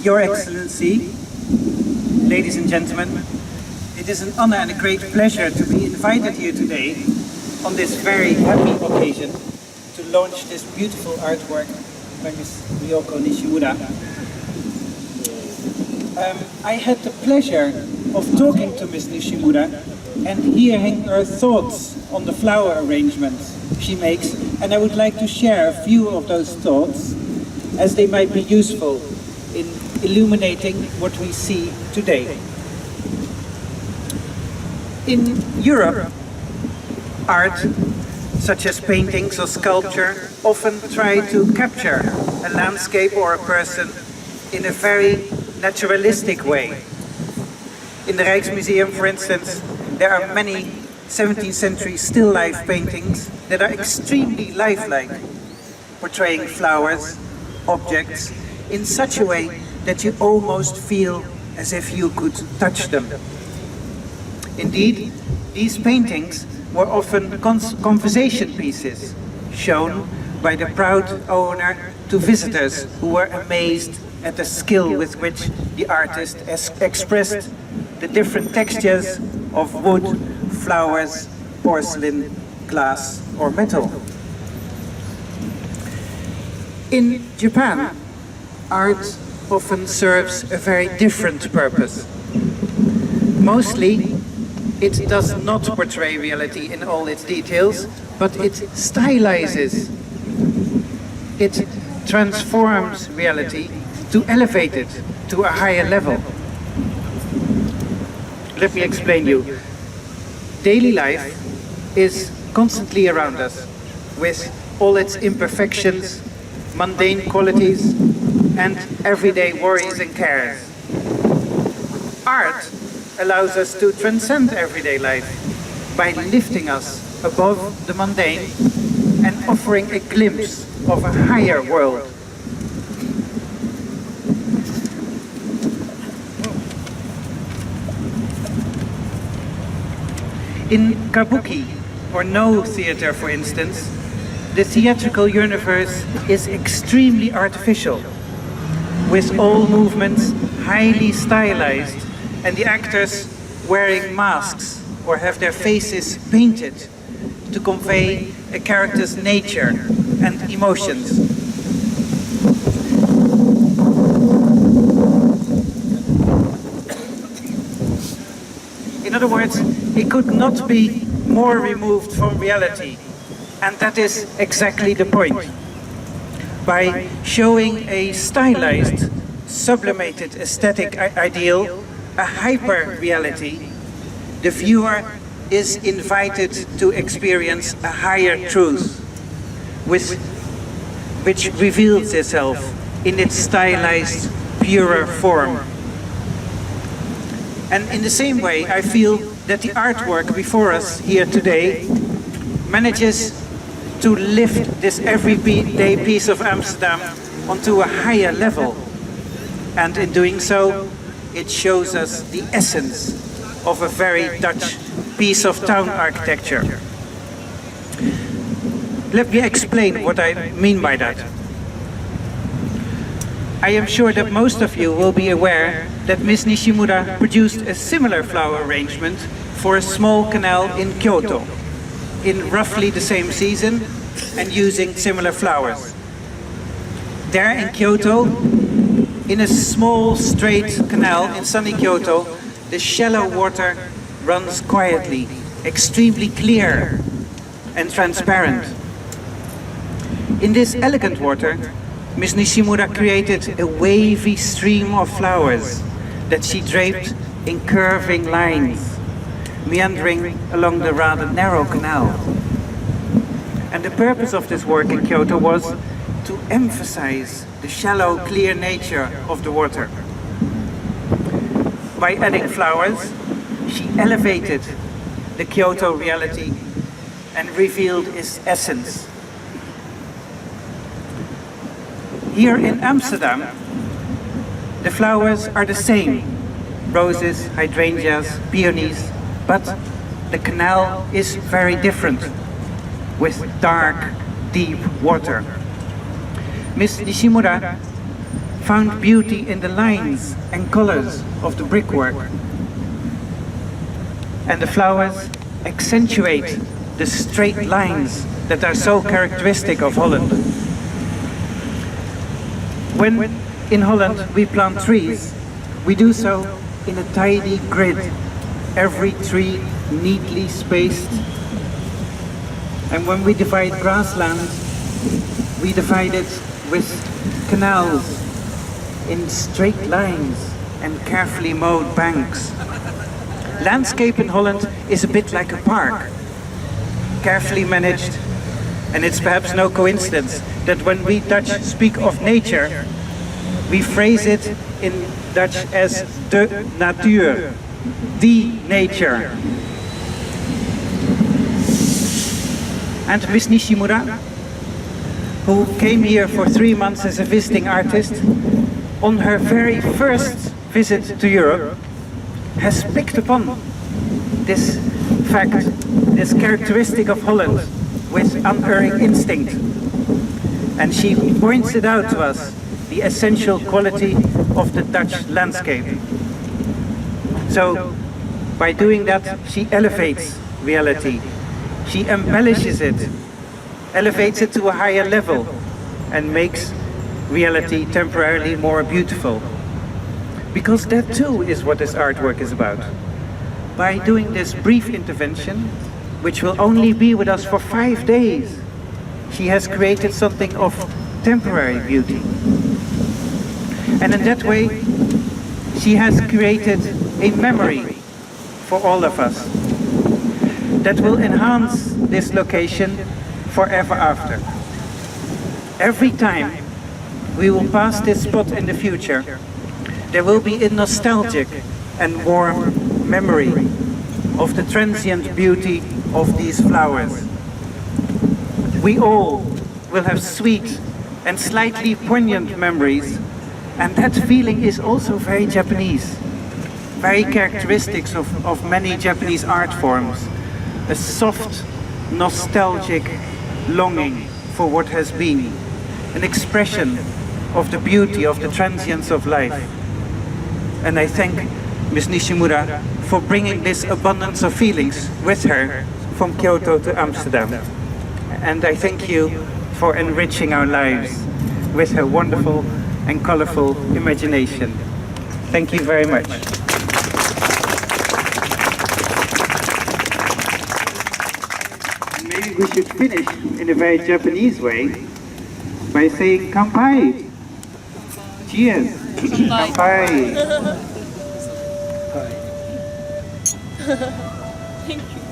Your Excellency, ladies and gentlemen, it is an honor and a great pleasure to be invited here today on this very happy occasion to launch this beautiful artwork by Ms. Ryoko Nishimura. I had the pleasure of talking to Ms. Nishimura and hearing her thoughts on the flower arrangements she makes, and I would like to share a few of those thoughts as they might be useful in illuminating what we see today. In Europe, art, such as paintings or sculpture, often try to capture a landscape or a person in a very naturalistic way. In the Rijksmuseum, for instance, there are many 17th century still life paintings that are extremely lifelike, portraying flowers, objects, in such a way that you almost feel as if you could touch them. Indeed, these paintings were often conversation pieces, shown by the proud owner to visitors who were amazed at the skill with which the artist expressed the different textures of wood, flowers, porcelain, glass or metal. In Japan, art often serves a very different purpose. Mostly, it does not portray reality in all its details, but it stylizes. It transforms reality to elevate it to a higher level. Let me explain you. Daily life is constantly around us, with all its imperfections, mundane qualities, and everyday worries and cares. Art allows us to transcend everyday life by lifting us above the mundane and offering a glimpse of a higher world. In kabuki, or no theater for instance, the theatrical universe is extremely artificial, with all movements highly stylized and the actors wearing masks or have their faces painted to convey a character's nature and emotions. In other words, it could not be more removed from reality, and that is exactly the point. By showing a stylized, sublimated aesthetic ideal, a hyper-reality, the viewer is invited to experience a higher truth, which reveals itself in its stylized, purer form. And in the same way, I feel that the artwork before us here today manages to lift this everyday piece of Amsterdam onto a higher level. And in doing so, it shows us the essence of a very Dutch piece of town architecture. Let me explain what I mean by that. I am sure that most of you will be aware that Ms. Nishimura produced a similar flower arrangement for a small canal in Kyoto, in roughly the same season and using similar flowers. There in Kyoto, in a small straight canal in sunny Kyoto, the shallow water runs quietly, extremely clear and transparent. In this elegant water, Ms. Nishimura created a wavy stream of flowers that she draped in curving lines, meandering along the rather narrow canal. And the purpose of this work in Kyoto was to emphasize the shallow, clear nature of the water. By adding flowers, she elevated the Kyoto reality and revealed its essence. Here in Amsterdam, the flowers are the same: roses, hydrangeas, peonies, but the canal is very different, with dark, deep water. Ms. Nishimura found beauty in the lines and colors of the brickwork. And the flowers accentuate the straight lines that are so characteristic of Holland. When in Holland we plant trees, we do so in a tidy grid, every tree neatly spaced. And when we divide grassland, we divide it with canals in straight lines and carefully mowed banks. Landscape in Holland is a bit like a park, carefully managed, and it's perhaps no coincidence that when we Dutch speak of nature, we phrase it in Dutch as de natuur, the nature. And Miss Nishimura, who came here for 3 months as a visiting artist, on her very first visit to Europe, has picked upon this fact, this characteristic of Holland with unerring instinct. And she points it out to us, the essential quality of the Dutch landscape. So, by doing that, she elevates reality. She embellishes it, elevates it to a higher level, and makes reality temporarily more beautiful. Because that too is what this artwork is about. By doing this brief intervention, which will only be with us for 5 days, she has created something of temporary beauty. And in that way, she has created a memory for all of us that will enhance this location forever after. Every time we will pass this spot in the future, there will be a nostalgic and warm memory of the transient beauty of these flowers. We all will have sweet and slightly poignant memories, and that feeling is also very Japanese, very characteristic of many Japanese art forms. A soft, nostalgic longing for what has been, an expression of the beauty of the transience of life. And I thank Ms. Nishimura for bringing this abundance of feelings with her from Kyoto to Amsterdam. And I thank you for enriching our lives with her wonderful and colorful imagination. Thank you very much. Maybe we should finish in a very Japanese way by saying Kampai. Cheers. Kampai. Thank you.